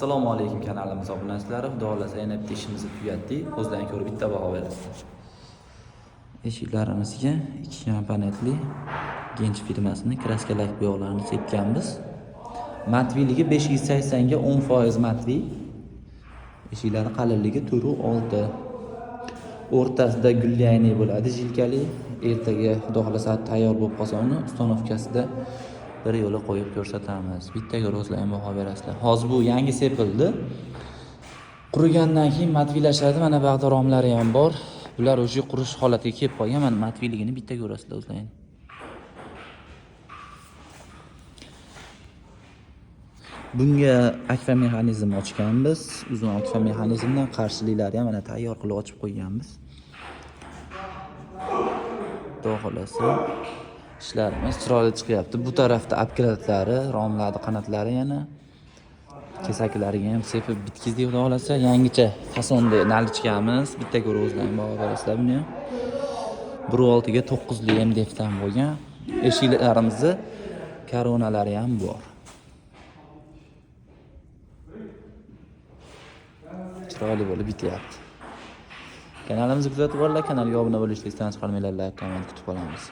Assalomu alaykum kanalimiz obunachilari. Xudo xolasa yana bitta ishimizni tugatdik. O'zlaring ko'rib bitta baho berasizlar. Eshiklarimizga 2 komponentli Gench firmasining kraskalak bo'yoqlarini sepganmiz. Matviyligi 580 ga 10% matviy. Eshiklari qalinligi 4.6. O'rtasida gullayni bo'ladi, jilkali. Ertaga xudo xolasa tayyor bo'lib qolsa uni ustanovkasida bir yo'la qo'yib ko'rsatamiz. Bittaga o'zlaring baho berasizlar. Hozir bu yangi sepildi. Qurigandan keyin matviylashadi. Mana bu yerda romlari ham bor. Bular o'sha qurish holatiga kelib qolgan. Mana matviyligini bitta ko'rasizlar o'zlaring. Bunga akfa mexanizm ochganmiz. Uzun akfa mexanizmdan qarshiliklari ham mana tayyor qilib ochib qo'yganmiz. Xudo xolasa ishlarimiz chiroyli chiqyapti. Bu tarafda apgradlari, romlari, qanotlari yana kesaklariga ham sepib bitkizdik. Xudo xolasa yangicha fasonda nalichkamiz. Bitta ko'rib o'zlaring baho berasizlar buni ham. 1.6 ga 9 li MDFdan bo'lgan. Eshiklarimizni koronalari ham bor. Chiroyli bo'lib bityapti. Kanalimizni kuzatib borlar, kanalga obuna bo'lishni istasanglar, like, komment kutib qolamiz.